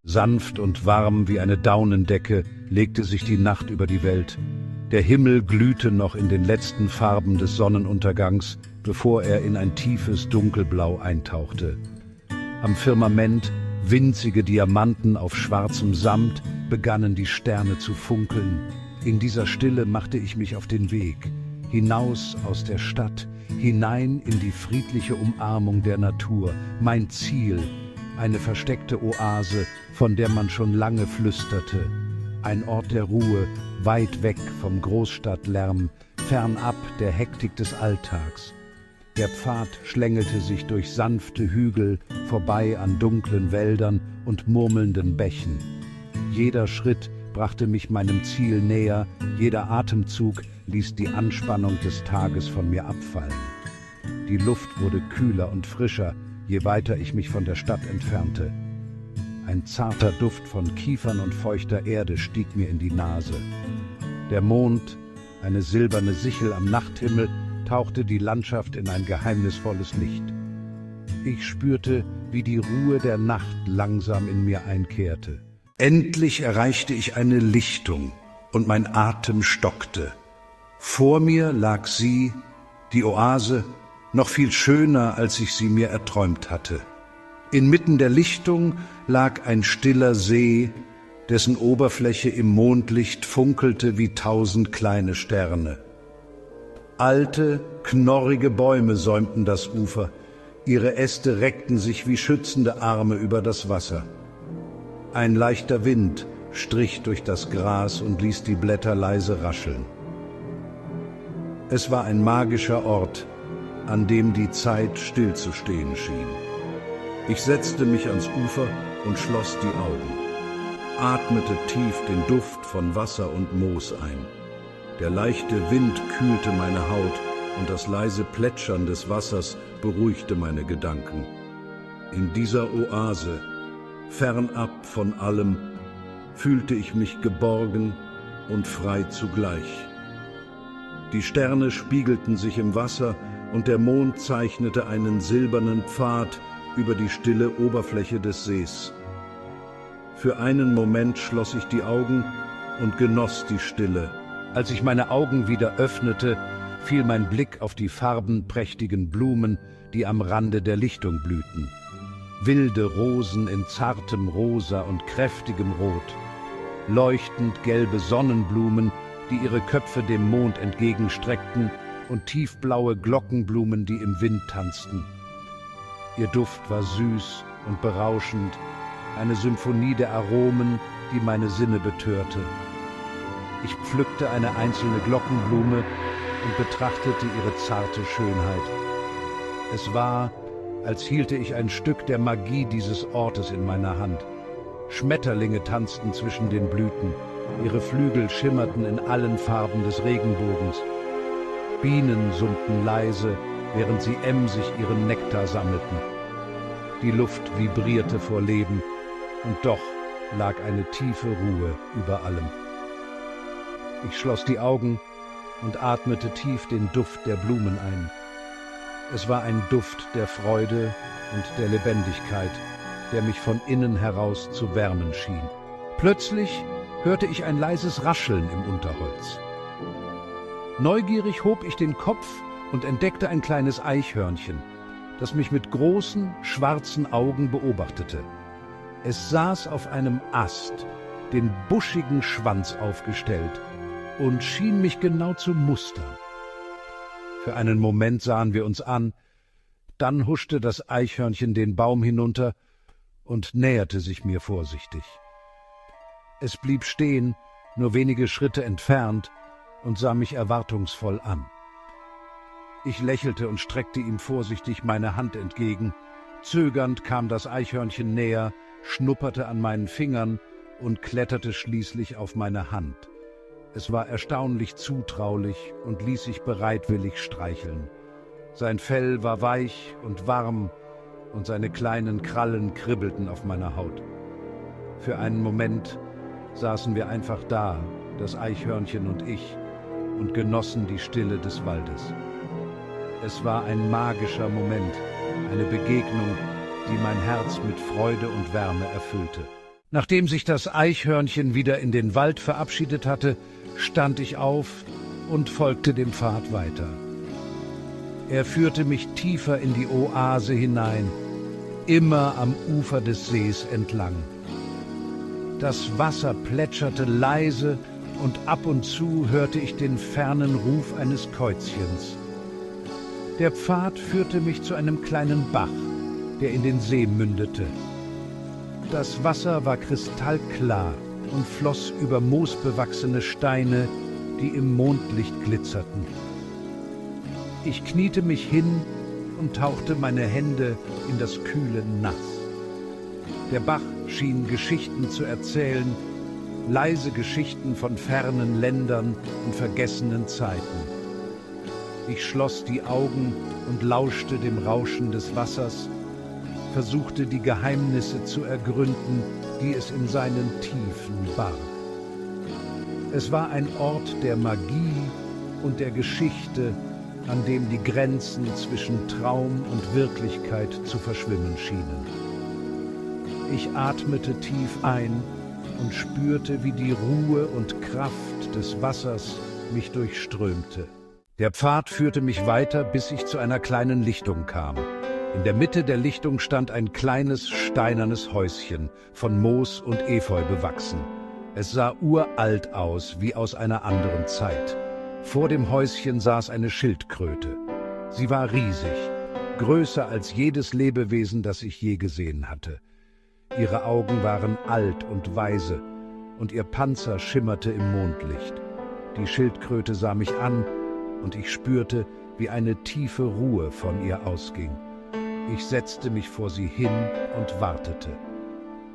Sanft und warm wie eine Daunendecke legte sich die Nacht über die Welt. Der Himmel glühte noch in den letzten Farben des Sonnenuntergangs, bevor er in ein tiefes Dunkelblau eintauchte. Am Firmament, winzige Diamanten auf schwarzem Samt, begannen die Sterne zu funkeln. In dieser Stille machte ich mich auf den Weg, hinaus aus der Stadt, hinein in die friedliche Umarmung der Natur, mein Ziel, eine versteckte Oase, von der man schon lange flüsterte. Ein Ort der Ruhe, weit weg vom Großstadtlärm, fernab der Hektik des Alltags. Der Pfad schlängelte sich durch sanfte Hügel, vorbei an dunklen Wäldern und murmelnden Bächen. Jeder Schritt brachte mich meinem Ziel näher, jeder Atemzug ließ die Anspannung des Tages von mir abfallen. Die Luft wurde kühler und frischer, je weiter ich mich von der Stadt entfernte. Ein zarter Duft von Kiefern und feuchter Erde stieg mir in die Nase. Der Mond, eine silberne Sichel am Nachthimmel, tauchte die Landschaft in ein geheimnisvolles Licht. Ich spürte, wie die Ruhe der Nacht langsam in mir einkehrte. Endlich erreichte ich eine Lichtung und mein Atem stockte. Vor mir lag sie, die Oase, noch viel schöner, als ich sie mir erträumt hatte. Inmitten der Lichtung lag ein stiller See, dessen Oberfläche im Mondlicht funkelte wie 1000 kleine Sterne. Alte, knorrige Bäume säumten das Ufer, ihre Äste reckten sich wie schützende Arme über das Wasser. Ein leichter Wind strich durch das Gras und ließ die Blätter leise rascheln. Es war ein magischer Ort, an dem die Zeit stillzustehen schien. Ich setzte mich ans Ufer und schloss die Augen, atmete tief den Duft von Wasser und Moos ein. Der leichte Wind kühlte meine Haut und das leise Plätschern des Wassers beruhigte meine Gedanken. In dieser Oase, fernab von allem, fühlte ich mich geborgen und frei zugleich. Die Sterne spiegelten sich im Wasser und der Mond zeichnete einen silbernen Pfad über die stille Oberfläche des Sees. Für einen Moment schloss ich die Augen und genoss die Stille. Als ich meine Augen wieder öffnete, fiel mein Blick auf die farbenprächtigen Blumen, die am Rande der Lichtung blühten. Wilde Rosen in zartem Rosa und kräftigem Rot, leuchtend gelbe Sonnenblumen, die ihre Köpfe dem Mond entgegenstreckten, und tiefblaue Glockenblumen, die im Wind tanzten. Ihr Duft war süß und berauschend, eine Symphonie der Aromen, die meine Sinne betörte. Ich pflückte eine einzelne Glockenblume und betrachtete ihre zarte Schönheit. Es war, als hielte ich ein Stück der Magie dieses Ortes in meiner Hand. Schmetterlinge tanzten zwischen den Blüten, ihre Flügel schimmerten in allen Farben des Regenbogens. Bienen summten leise, während sie emsig ihren Nektar sammelten. Die Luft vibrierte vor Leben, und doch lag eine tiefe Ruhe über allem. Ich schloss die Augen und atmete tief den Duft der Blumen ein. Es war ein Duft der Freude und der Lebendigkeit, der mich von innen heraus zu wärmen schien. Plötzlich hörte ich ein leises Rascheln im Unterholz. Neugierig hob ich den Kopf und entdeckte ein kleines Eichhörnchen, das mich mit großen, schwarzen Augen beobachtete. Es saß auf einem Ast, den buschigen Schwanz aufgestellt, und schien mich genau zu mustern. Für einen Moment sahen wir uns an, dann huschte das Eichhörnchen den Baum hinunter und näherte sich mir vorsichtig. Es blieb stehen, nur wenige Schritte entfernt, und sah mich erwartungsvoll an. Ich lächelte und streckte ihm vorsichtig meine Hand entgegen. Zögernd kam das Eichhörnchen näher, schnupperte an meinen Fingern und kletterte schließlich auf meine Hand. Es war erstaunlich zutraulich und ließ sich bereitwillig streicheln. Sein Fell war weich und warm und seine kleinen Krallen kribbelten auf meiner Haut. Für einen Moment saßen wir einfach da, das Eichhörnchen und ich, und genossen die Stille des Waldes. Es war ein magischer Moment, eine Begegnung, die mein Herz mit Freude und Wärme erfüllte. Nachdem sich das Eichhörnchen wieder in den Wald verabschiedet hatte, stand ich auf und folgte dem Pfad weiter. Er führte mich tiefer in die Oase hinein, immer am Ufer des Sees entlang. Das Wasser plätscherte leise und ab und zu hörte ich den fernen Ruf eines Käuzchens. Der Pfad führte mich zu einem kleinen Bach, der in den See mündete. Das Wasser war kristallklar und floss über moosbewachsene Steine, die im Mondlicht glitzerten. Ich kniete mich hin und tauchte meine Hände in das kühle Nass. Der Bach schien Geschichten zu erzählen, leise Geschichten von fernen Ländern und vergessenen Zeiten. Ich schloss die Augen und lauschte dem Rauschen des Wassers, versuchte die Geheimnisse zu ergründen, die es in seinen Tiefen barg. Es war ein Ort der Magie und der Geschichte, an dem die Grenzen zwischen Traum und Wirklichkeit zu verschwimmen schienen. Ich atmete tief ein und spürte, wie die Ruhe und Kraft des Wassers mich durchströmte. Der Pfad führte mich weiter, bis ich zu einer kleinen Lichtung kam. In der Mitte der Lichtung stand ein kleines, steinernes Häuschen, von Moos und Efeu bewachsen. Es sah uralt aus, wie aus einer anderen Zeit. Vor dem Häuschen saß eine Schildkröte. Sie war riesig, größer als jedes Lebewesen, das ich je gesehen hatte. Ihre Augen waren alt und weise, und ihr Panzer schimmerte im Mondlicht. Die Schildkröte sah mich an, und ich spürte, wie eine tiefe Ruhe von ihr ausging. Ich setzte mich vor sie hin und wartete.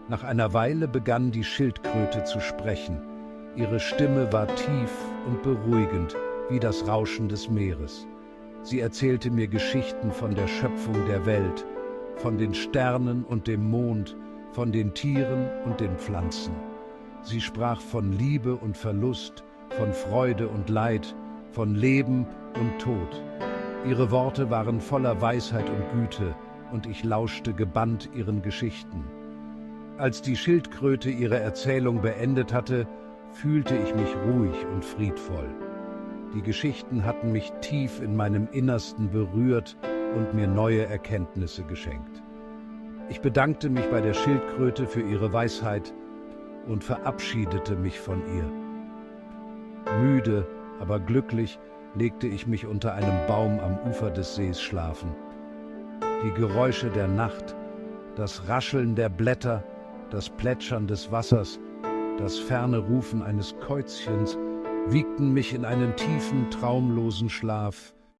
Nach einer Weile begann die Schildkröte zu sprechen. Ihre Stimme war tief und beruhigend, wie das Rauschen des Meeres. Sie erzählte mir Geschichten von der Schöpfung der Welt, von den Sternen und dem Mond, von den Tieren und den Pflanzen. Sie sprach von Liebe und Verlust, von Freude und Leid, von Leben und Tod. Ihre Worte waren voller Weisheit und Güte, und ich lauschte gebannt ihren Geschichten. Als die Schildkröte ihre Erzählung beendet hatte, fühlte ich mich ruhig und friedvoll. Die Geschichten hatten mich tief in meinem Innersten berührt und mir neue Erkenntnisse geschenkt. Ich bedankte mich bei der Schildkröte für ihre Weisheit und verabschiedete mich von ihr. Müde, aber glücklich legte ich mich unter einem Baum am Ufer des Sees schlafen. Die Geräusche der Nacht, das Rascheln der Blätter, das Plätschern des Wassers, das ferne Rufen eines Käuzchens wiegten mich in einen tiefen, traumlosen Schlaf,